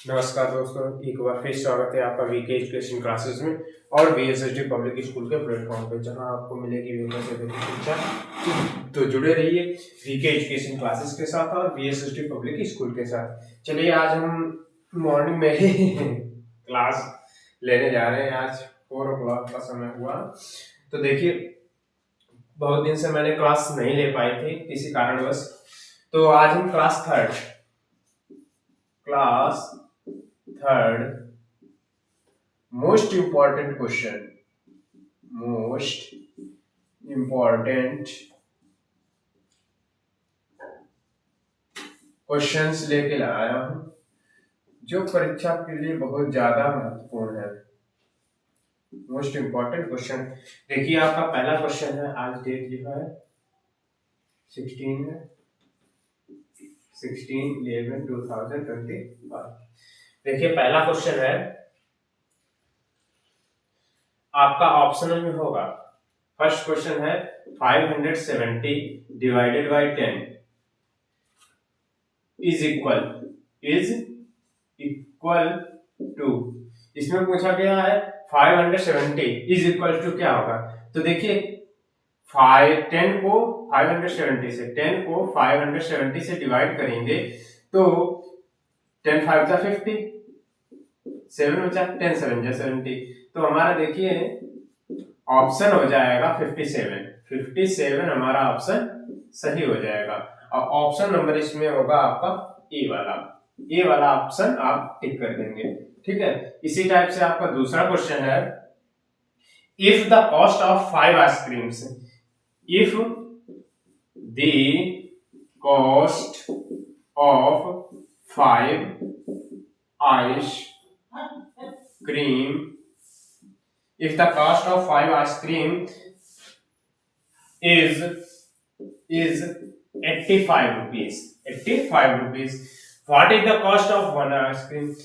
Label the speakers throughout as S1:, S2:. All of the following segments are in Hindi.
S1: नमस्कार दोस्तों, एक बार फिर स्वागत है आपका वीके एजुकेशन क्लासेस में और वीएसएसडी पब्लिक स्कूल के प्लेटफॉर्म पे, जहां आपको मिलेगी शिक्षा। तो जुड़े रहिए वीके एजुकेशन क्लासेस के साथ और वीएसएसडी पब्लिक स्कूल के साथ। चलिए, आज हम मॉर्निंग में ही क्लास लेने जा रहे हैं। आज 4 o'clock का समय हुआ। तो देखिए, बहुत दिन से मैंने क्लास नहीं ले पाई थी किसी कारणवश। तो आज हम class third most important questions लेके लाया हूं, जो परीक्षा के लिए बहुत ज्यादा महत्वपूर्ण है। मोस्ट इम्पॉर्टेंट क्वेश्चन देखिए, आपका पहला क्वेश्चन है। आज डेट जो है 16 है, 16/11/2025। देखिए, पहला क्वेश्चन है आपका ऑप्शनल में होगा। फर्स्ट क्वेश्चन है 570 divided by 10 is equal to. इसमें पूछा गया है 570 इज इक्वल टू क्या होगा। तो देखिए, 10 को 570 से डिवाइड करेंगे तो 10 5 जा 50, 7 बचा, 10 7 जा 70। तो हमारा देखिए ऑप्शन हो जाएगा 57 हमारा ऑप्शन सही हो जाएगा। और ऑप्शन नंबर इसमें होगा आपका ए वाला ऑप्शन आप टिक कर देंगे। ठीक है। इसी टाइप से आपका दूसरा क्वेश्चन है, if the cost of 5 ice creams, if the cost of 5 ice cream is 85 rupees, what is the cost of one ice cream?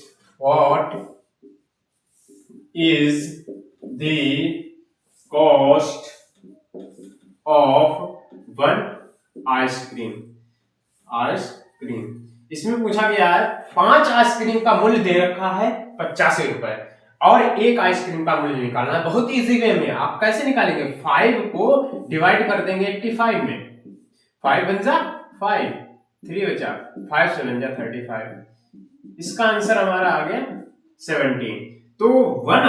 S1: What is the cost of one ice cream. इसमें पूछा गया है 5 आइसक्रीम का मूल्य दे रखा है 85 रुपए और एक आइसक्रीम का मूल्य निकालना है। बहुत इजी वे में। आप कैसे निकालेंगे? 5 को डिवाइड कर देंगे 85 में। 5 बन जा 5, 3 बचा, 5 7 जा 35। इसका आंसर हमारा आ गया 17। तो वन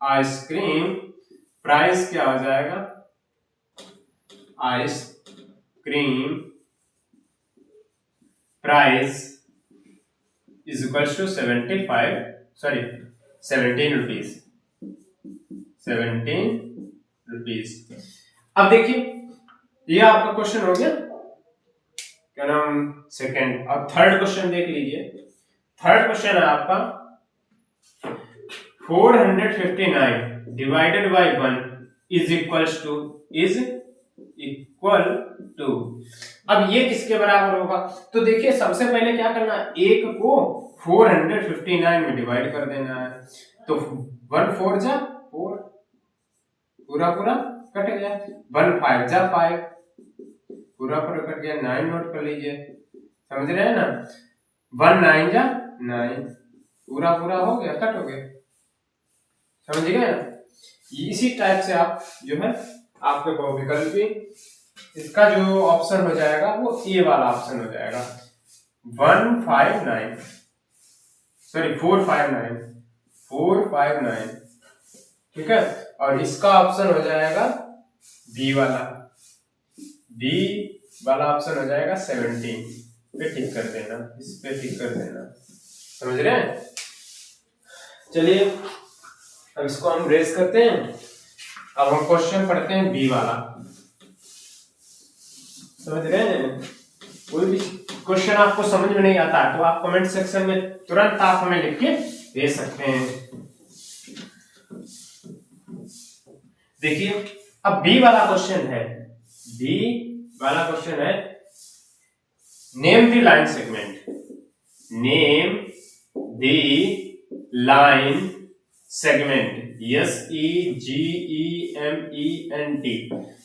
S1: आइसक्रीम प्राइस क्या हो जाएगा? Ice cream price is equals to 17 rupees. अब देखिए, ये आपका क्वेश्चन हो गया, क्या नाम, सेकंड। अब थर्ड क्वेश्चन देख लीजिए। थर्ड क्वेश्चन है आपका 459 divided by 1 is equal to. अब ये किसके बराबर होगा? तो देखिए, सबसे पहले क्या करना है, एक को 459 में डिवाइड कर देना है। तो 1 4 जा 4, पूरा कट गया। 1 5 जा 5, पूरा कट गया। 9 नोट कर लीजिए, समझ रहे हैं ना। 1 9 जा 9, पूरा हो गया, कट हो गया, समझ गए ना। इसी टाइप से आप जो है आपके बहुविकल्पी, इसका जो ऑप्शन हो जाएगा वो ए वाला ऑप्शन हो जाएगा। 459, ठीक है। और इसका ऑप्शन हो जाएगा बी वाला ऑप्शन हो जाएगा 17 पे टिक कर देना, इस पे टिक कर देना, समझ रहे हैं। चलिए, अब इसको हम रेस करते हैं। अब हम क्वेश्चन पढ़ते हैं बी वाला, समझ रहे हैं। कोई भी क्वेश्चन आपको समझ में नहीं आता तो आप कमेंट सेक्शन में तुरंत आप हमें लिख के दे सकते हैं। देखिए, अब बी वाला क्वेश्चन है, name the line segment, SEGMENT,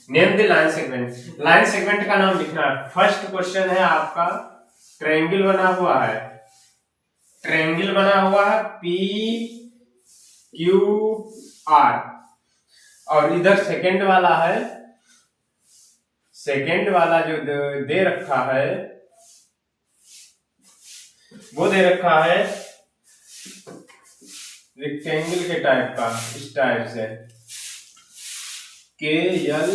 S1: name the line segment. Line segment का नाम लिखना है। फर्स्ट क्वेश्चन है आपका, ट्रायंगल बना हुआ है, ट्रायंगल बना हुआ है पी क्यू आर, और इधर सेकंड वाला है, सेकंड वाला जो दे रखा है वो दे रखा है रेक्टेंगल के टाइप का, इस टाइप से के यल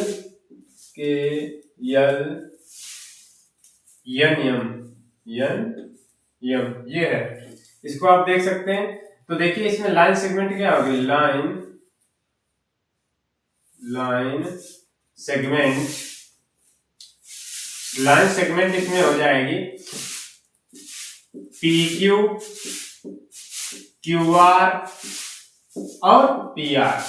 S1: एन एम ये है। इसको आप देख सकते हैं। तो देखिए इसमें लाइन सेगमेंट क्या होगी, लाइन सेगमेंट इसमें हो जाएगी पी क्यू, क्यू आर और पी आर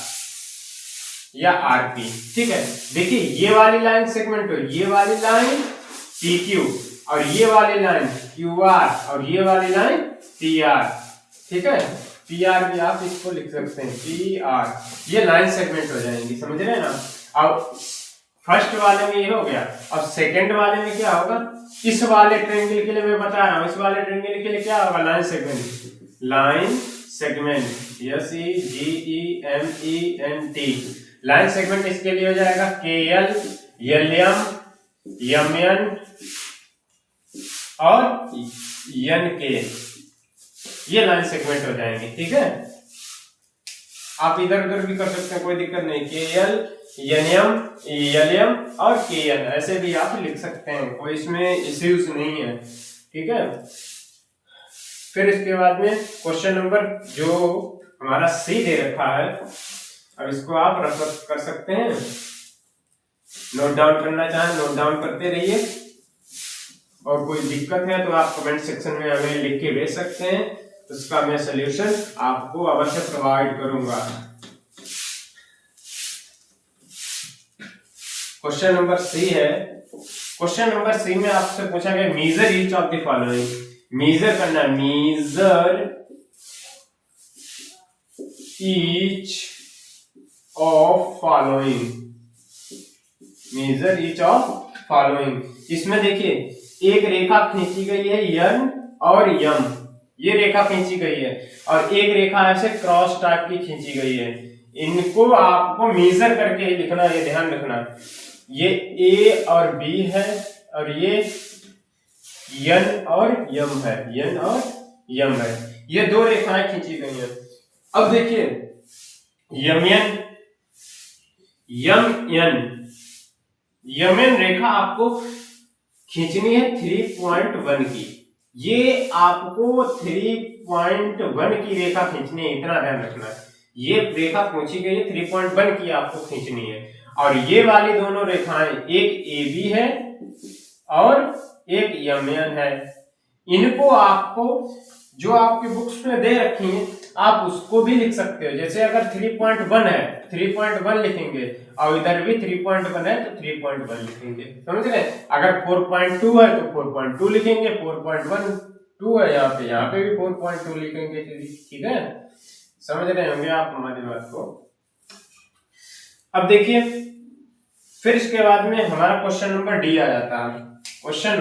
S1: या आर पी। ठीक है, देखिए ये वाली लाइन सेगमेंट हो, ये वाली लाइन पी क्यू और ये वाली लाइन क्यू आर और ये वाली लाइन पी आर। ठीक है, पी आर भी आप इसको लिख सकते हैं पी आर, ये लाइन सेगमेंट हो जाएंगी, समझ रहे हैं ना। अब फर्स्ट वाले में ये हो गया, अब सेकंड वाले में क्या होगा, इस वाले ट्रायंगल के लिए मैं बता रहा हूं, इस वाले ट्रायंगल के लिए क्या होगा, line segment SEGEMENT, line segment इसके लिए हो जाएगा KL LM MN और NK, ये लाइन सेगमेंट हो जाएंगे। ठीक है, आप इधर उधर भी कर सकते हैं, कोई दिक्कत नहीं, KL NM LM और KN ऐसे भी आप लिख सकते हैं, कोई इसमें इश्यूज नहीं है। ठीक है, फिर इसके बाद में क्वेश्चन नंबर जो हमारा सी दे रखा है, अब इसको आप रेफर कर सकते हैं, नोट डाउन करना चाहें नोट डाउन करते रहिए, और कोई दिक्कत है तो आप कमेंट सेक्शन में हमें लिख के भेज सकते हैं, उसका मैं सलूशन आपको अवश्य प्रोवाइड करूंगा। क्वेश्चन नंबर सी है, क्वेश्चन नंबर सी में आपसे पूछा गया measure each of the following, measure करना, measure each of following, measure each of following. इसमें देखिए एक रेखा खींची गई है यन और यम, ये रेखा खींची गई है, और एक रेखा ऐसे क्रॉस टाइप की खींची गई है, इनको आपको मेजर करके लिखना, ये ध्यान रखना, ये ए और बी है और ये यन और यम है, यन और यम है, ये दो रेखाएं खींची गई हैं। अब देखिए यमन रेखा आपको खींचनी है 3.1 की, ये आपको 3.1 की रेखा खींचनी है, इतना ध्यान रखना है, ये रेखा खींची गई है 3.1 की आपको खींचनी है, और ये वाली दोनों रेखाएं एक AB है और एक यमन है, इनको आपको जो आपकी बुक्स में दे रखी हैं आप उसको भी लिख सकते हो, जैसे अगर 3.1 है 3.1 लिखेंगे, और इधर भी 3.1 है तो 3.1 लिखेंगे, समझ गए। अगर 4.2 है तो 4.2 लिखेंगे, 4.12 है यहाँ पे भी 4.2 लिखेंगे। ठीक है, समझ रहे होंगे आप हमारी बात को। अब देखिए फिर इसके बाद में हमारा क्वेश्चन नंबर डी आ जाता है, क्वेश्चन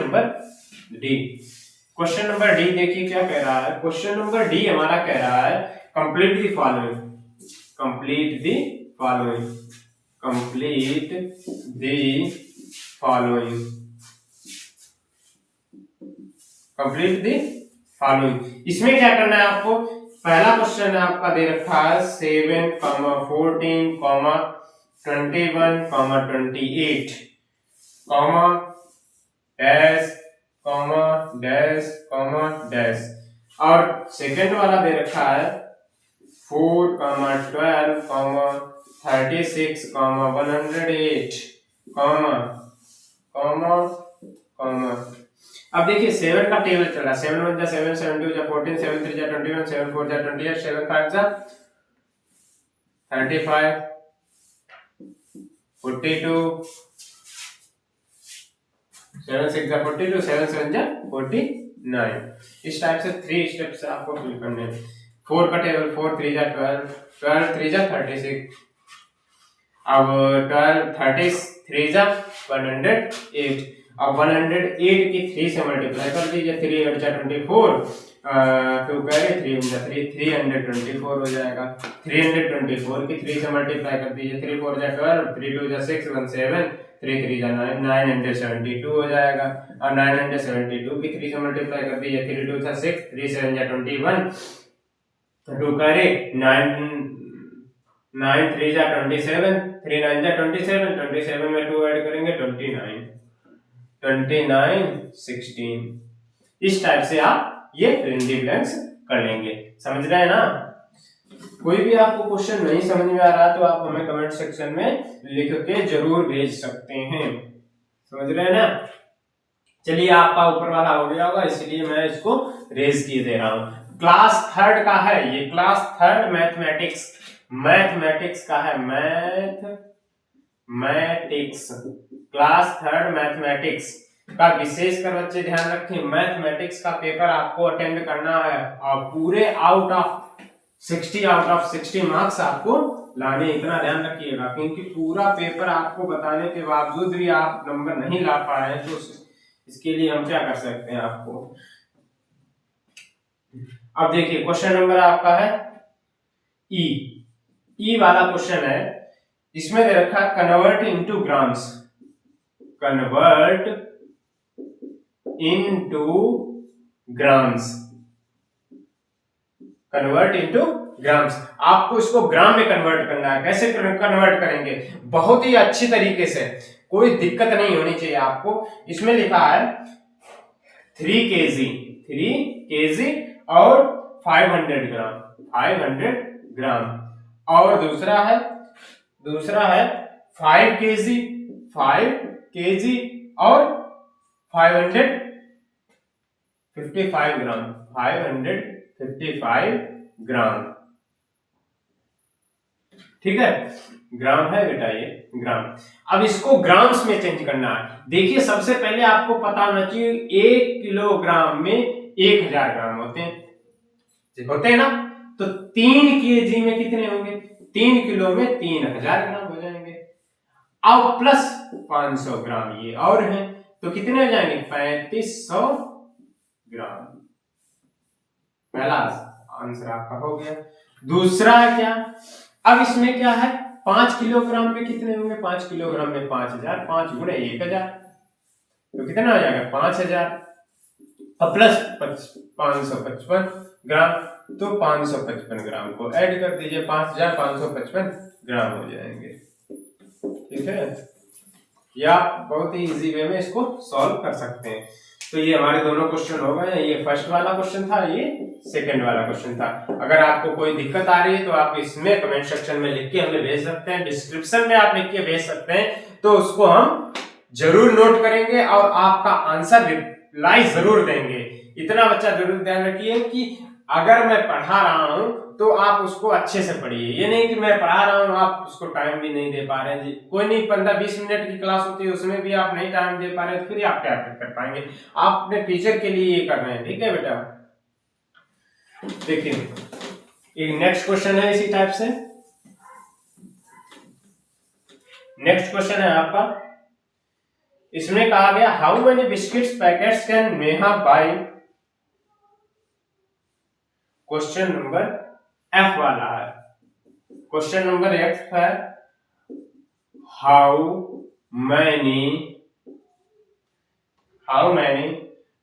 S1: नंबर डी देखिए क्या कह रहा है, क्वेश्चन नंबर डी हमारा कह रहा है complete the following, complete the following. इसमें क्या करना है आपको, पहला क्वेश्चन आपका दे रखा है 7, 14, 21, 28, डैश, और सेकंड वाला दे रखा है 4, 12, 36, 108, अब देखिए 7 का टेबल चल रहा है, 7 1 7, 7 2 14, 7 3 21, 7 4 28, 7 5 35, 42, 7 6 42, 7 7 49, इस टाइप से 3 स्टेप्स आपको फिल करने हैं। 4 का टेबल 4 3 12, 12 3 36, अब 12 33 108, अब 108 की 3 से मल्टीप्लाई कर दीजिए, 3 8 24, टू करे 3 324 हो जाएगा। 324 की 3 से मल्टीप्लाई कर दीजिए, 3 4 जा 12, 3 2 जा 6 1 7, 3 3 जा 9 972 हो जाएगा। और 972 की 3 से मल्टीप्लाई कर दीजिए, 3 2 जा 6, 3 7 जा 21, 2 करे 9 9 3 जा 27, 3 9 जा 27, 27 में 2 ऐड करेंगे 29, 16। इस टाइप से आप ये फिल इन द ब्लैंक्स कर लेंगे। समझ रहे हैं ना? कोई भी आपको क्वेश्चन नहीं समझ में आ रहा तो आप हमें कमेंट सेक्शन में लिख के जरूर भेज सकते हैं। समझ रहे हैं ना? चलिए, आपका ऊपर वाला हो गया होगा, इसलिए मैं इसको रेज किए दे रहा हूं। क्लास 3 का है ये, क्लास 3 मैथमेटिक्स का है, मैथमेटिक्स क्लास 3 मैथमेटिक्स का विशेष कर बच्चे ध्यान रखें। मैथमेटिक्स का पेपर आपको अटेंड करना है और पूरे आउट ऑफ 60 मार्क्स आपको लाने, इतना ध्यान रखिएगा, क्योंकि पूरा पेपर आपको बताने के बावजूद भी आप नंबर नहीं ला पा रहे हैं, तो इसके लिए हम क्या कर सकते हैं आपको। अब देखिए, क्वेश्चन नंबर आपका है ई वाला क्वेश्चन है। इसमें दे रखा है convert into grams, convert into grams, convert into grams. आपको इसको ग्राम में कन्वर्ट करना है। कैसे कन्वर्ट करेंगे? बहुत ही अच्छी तरीके से, कोई दिक्कत नहीं होनी चाहिए आपको। इसमें लिखा है 3 kg और 500 ग्राम, और दूसरा है 5 kg और 555 ग्राम, 555 ग्राम। ठीक है, ग्राम है बेटा ये, ग्राम। अब इसको ग्राम्स में चेंज करना है। देखिए, सबसे पहले आपको पता होना चाहिए 1 किलोग्राम में 1000 ग्राम होते हैं ना? तो 3 kg में कितने होंगे? 3 किलो में 3000 ग्राम हो जाएंगे। अब प्लस 500 ग्राम ये और हैं, तो कितने हो जाएंगे? 3500 ग्राम। पहला आंसर आपका हो गया। दूसरा है क्या? अब इसमें क्या है? 5 किलोग्राम में कितने होंगे? 5 किलोग्राम में 5000, 5 गुणे 1000, तो कितना हो जाएगा? 5000। अब प्लस 555 ग्राम, तो 555 ग्राम को ऐड कर दीजिए, 5555 ग्राम हो जाएंगे। ठीक है, या बहुत ही इजी वे में इसको सॉल्व कर सकते हैं। तो ये हमारे दोनों क्वेश्चन हो गए। ये फर्स्ट वाला क्वेश्चन था, ये सेकंड वाला क्वेश्चन था। अगर आपको कोई दिक्कत आ रही है तो आप इसमें कमेंट सेक्शन में लिख के हमें भेज सकते हैं, डिस्क्रिप्शन में आप लिख के भेज सकते हैं, तो उसको हम जरूर नोट करेंगे और आपका आंसर रिप्लाई जरूर देंगे। इतना बच्चा जरूर ध्यान रखिए कि अगर मैं पढ़ा रहा हूं तो आप उसको अच्छे से पढ़िए। ये नहीं कि मैं पढ़ा रहा हूं आप उसको टाइम भी नहीं दे पा रहे हैं जी। कोई नहीं, 15-20 मिनट की क्लास होती है, उसमें भी आप नहीं टाइम दे पा रहे हैं, तो फिर आप क्या कर पाएंगे? आप अपने टीचर के लिए ये कर रहे हैं। ठीक है बेटा, देखिए एक नेक्स्ट क्वेश्चन है इसी टाइप से। नेक्स्ट क्वेश्चन है आपका, इसमें कहा गया how many biscuits packets can Neha buy. Question number F वाला है। क्वेश्चन नंबर एफ है how many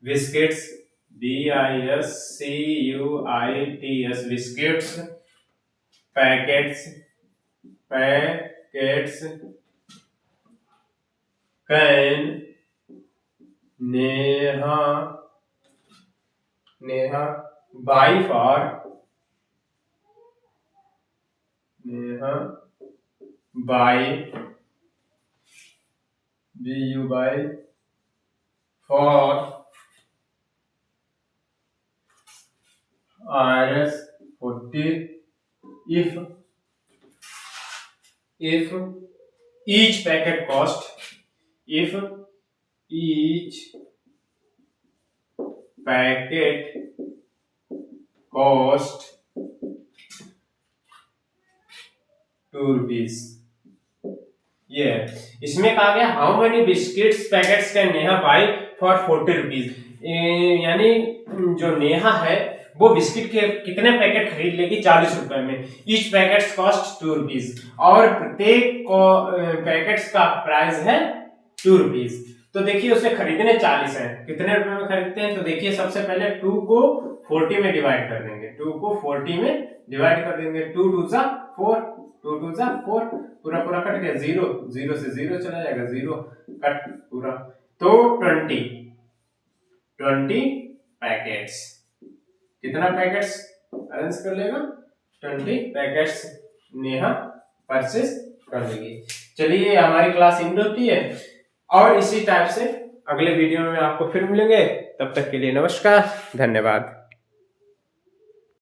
S1: biscuits, BISCUITS biscuits packets can Neha buy for for IS40 if each packet cost ₹2। ये इसमें कहा गया how many biscuits packets can Neha buy for ₹40। यानी जो नेहा है वो बिस्किट के कितने पैकेट खरीद लेगी 40 रुपए में। ईच पैकेट कॉस्ट 2 रुपीज, और प्रत्येक पैकेट्स का प्राइस है 2 रुपीज। तो देखिए उसे खरीदने 40 है, कितने रुपए में खरीदते हैं, तो देखिए सबसे पहले 2 को 40 में डिवाइड कर देंगे, 2 को 40 में डिवाइड कर देंगे, 2 2 जा 4, 2 2 जा 4, पूरा पूरा कट गया, 0 0 से 0 चला जाएगा, 0 कट पूरा, तो 20 पैकेट्स, कितना पैकेट्स अरेंज कर लेगा, 20 पैकेट्स नेहा परचेस कर लेगी। चलिए हमारी क्लास एंड होती है, और इसी टाइप से अगले वीडियो में आपको फिर मिलेंगे, तब तक के लिए नमस्कार, धन्यवाद।